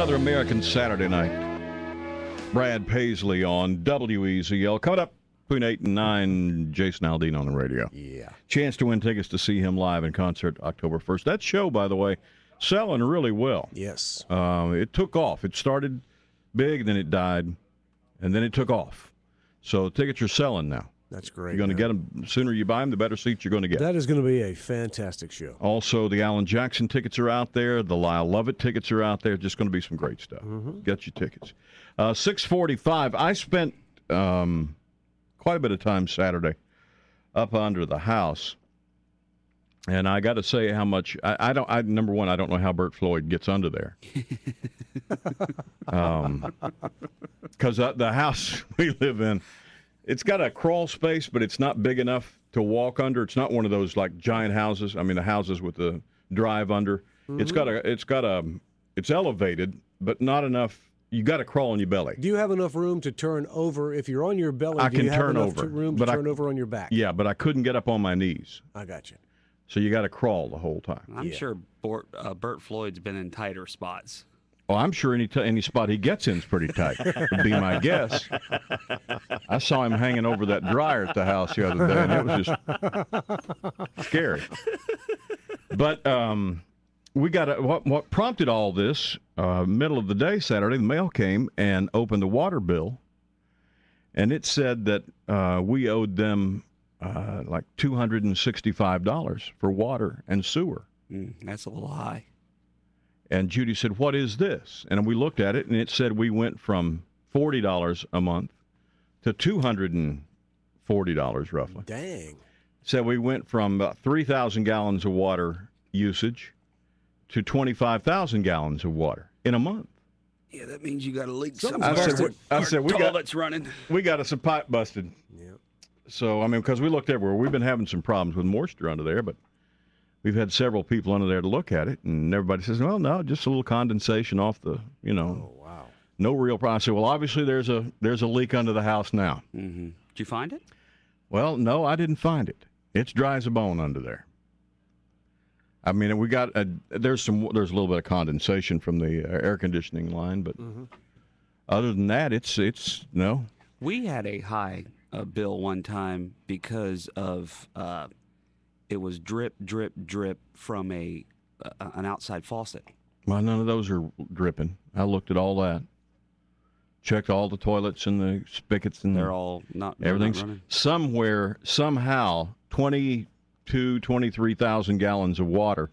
Another American Saturday night. Brad Paisley on WEZL. Coming up between 8 and 9, Jason Aldean on the radio. Yeah. Chance to win tickets to see him live in concert October 1st. That show, by the way, selling really well. Yes. It took off. It started big, then it died, and then it took off. So tickets are selling now. That's great. You're going to get them. The sooner you buy them, the better seats you're going to get. That is going to be a fantastic show. Also, the Alan Jackson tickets are out there. The Lyle Lovett tickets are out there. Just going to be some great stuff. Get your tickets. 6:45. I spent quite a bit of time Saturday up under the house, and I got to say how much number one, I don't know how Bert Floyd gets under there, because the house we live in, it's got a crawl space, but it's not big enough to walk under. It's not one of those like giant houses. I mean, the houses with the drive under. It's elevated, but not enough. You got to crawl on your belly. Do you have enough room to turn over? If you're on your belly, I do can you have turn enough over, room to turn over on your back? Yeah, but I couldn't get up on my knees. I got you. So you got to crawl the whole time. I'm sure Bert Floyd's been in tighter spots. Oh, I'm sure any spot he gets in is pretty tight, would be my guess. I saw him hanging over that dryer at the house the other day, and it was just scary. But we got what prompted all this, middle of the day Saturday, the mail came and opened the water bill, and it said that we owed them like $265 for water and sewer. That's a little high. And Judy said, "What is this?" And we looked at it, and it said we went from $40 a month to $240 roughly. Dang. So we went from about 3,000 gallons of water usage to 25,000 gallons of water in a month. Yeah, that means you got a leak somewhere. I said we got that's running. We got us a pipe busted. Yeah. So I mean, because we looked everywhere, we've been having some problems with moisture under there, but we've had several people under there to look at it, and everybody says, "Well, no, just a little condensation off the, Oh, wow. no real problem." I said, "Well, obviously there's a leak under the house now." Mm-hmm. Did you find it? Well, no, I didn't find it. It's dry as a bone under there. I mean, we got there's a little bit of condensation from the air conditioning line, but other than that, it's no. We had a high bill one time because of it was drip, drip, drip from an outside faucet. Well, none of those are dripping. I looked at all that, checked all the toilets and the spigots, and They're all not everything's running. somewhere, somehow, 23,000 gallons of water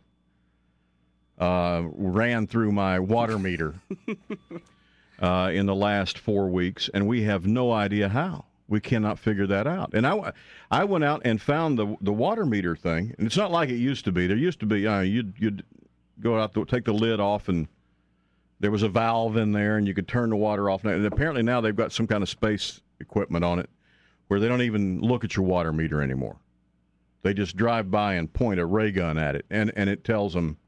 ran through my water meter in the last 4 weeks, and we have no idea how. We cannot figure that out. And I went out and found the water meter thing, and it's not like it used to be. There used to be, you'd go out, take the lid off, and there was a valve in there, and you could turn the water off. And apparently now they've got some kind of space equipment on it where they don't even look at your water meter anymore. They just drive by and point a ray gun at it, and it tells them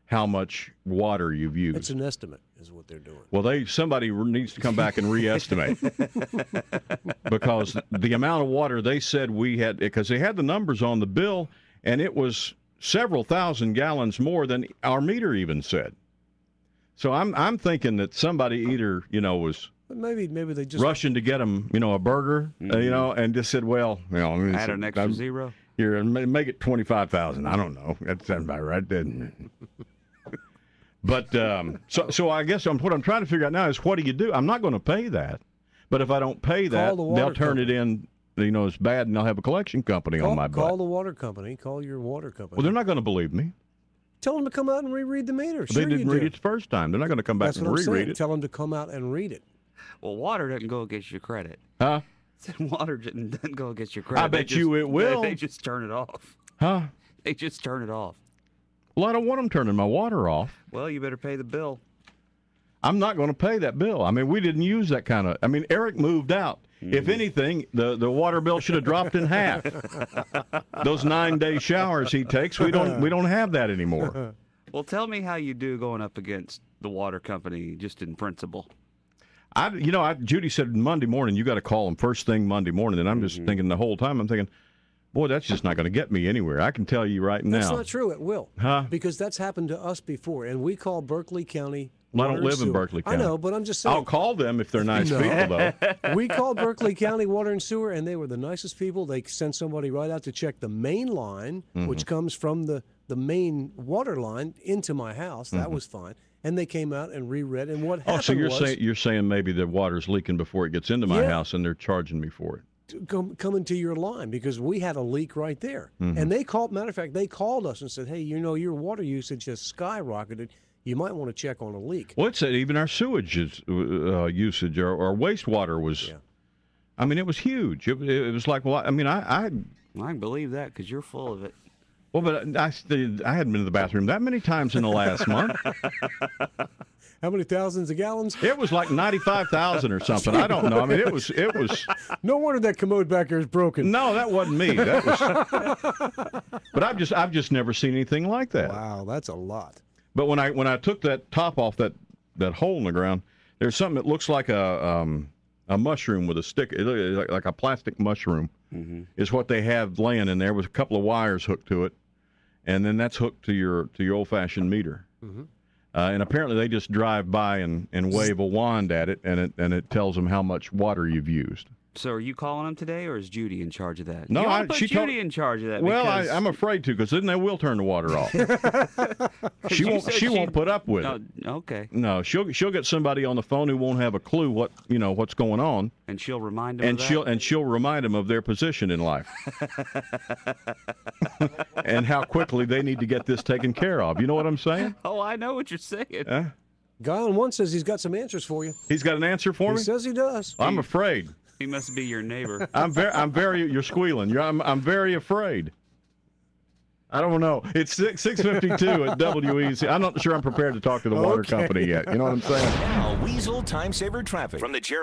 how much water you've used. It's an estimate is what they're doing. Well, somebody needs to come back and re-estimate because the amount of water they said we had, because they had the numbers on the bill, and it was several thousand gallons more than our meter even said. So I'm thinking that somebody either was Maybe they just rushing to get them a burger, and just said, well, Add an extra zero. Here, and make it 25,000. I don't know. That sounds about right, doesn't it? But so I guess what I'm trying to figure out now is, what do you do? I'm not going to pay that, but if I don't pay that, they'll turn it in. It's bad, and they'll have a collection company on my butt. Call the water company. Call your water company. Well, they're not going to believe me. Tell them to come out and reread the meter. They didn't read it the first time. They're not going to come back That's and what I'm reread saying. it. Tell them to come out and read it. Well, water doesn't go against your credit. Huh? Water doesn't go against your credit. I bet you it will. They just turn it off. Huh? They just turn it off. Well, I don't want them turning my water off. Well, you better pay the bill. I'm not going to pay that bill. I mean, we didn't use that kind of. I mean, Eric moved out. If anything, the water bill should have dropped in half. Those 9-day showers he takes, we don't have that anymore. Well, tell me how you do going up against the water company, just in principle. Judy said Monday morning you got to call them first thing Monday morning, and I'm just thinking the whole time, I'm thinking, boy, that's just not going to get me anywhere. I can tell you right now. That's not true. It will. Huh? Because that's happened to us before, and we call Berkeley County Well, I don't Water and live in sewer. Berkeley County. I know, but I'm just saying. I'll call them if they're nice No. people, though. We called Berkeley County Water and Sewer, and they were the nicest people. They sent somebody right out to check the main line, which comes from the main water line into my house. That was fine. And they came out and reread. And what happened So was you're saying maybe the water's leaking before it gets into my house, and they're charging me for it. Coming to your line because we had a leak right there. And they called. Matter of fact, they called us and said, "Hey, your water usage has skyrocketed. You might want to check on a leak." Well, it said even our sewage usage or wastewater was. Yeah. I mean, it was huge. It was like, well, I mean, I can believe that because you're full of it. well, but I hadn't been to the bathroom that many times in the last month. How many thousands of gallons? It was like 95,000 or something. I don't know. I mean, it was. No wonder that commode back there is broken. No, that wasn't me. That was. But I've just never seen anything like that. Wow, that's a lot. But when I took that top off that hole in the ground, there's something that looks like a mushroom with a stick, like a plastic mushroom, is what they have laying in there with a couple of wires hooked to it, and then that's hooked to your old-fashioned meter. And apparently they just drive by and wave a wand at it, and it tells them how much water you've used. So are you calling them today, or is Judy in charge of that? No, you want to put she Judy in charge of that. Well, because I'm afraid to, because then they will turn the water off. She won't put up with it. Okay. No, she'll get somebody on the phone who won't have a clue what's going on, and she'll remind them. And she'll remind them of their position in life, and how quickly they need to get this taken care of. You know what I'm saying? Oh, I know what you're saying. Guy on one says he's got some answers for you. He's got an answer for He me. says he does. I'm afraid. He must be your neighbor. I'm very. You're squealing. I'm very afraid. I don't know. It's 6:52 at WEZ. I'm not sure I'm prepared to talk to the water company yet. You know what I'm saying? Now, Weasel Time Saver Traffic from the Chair.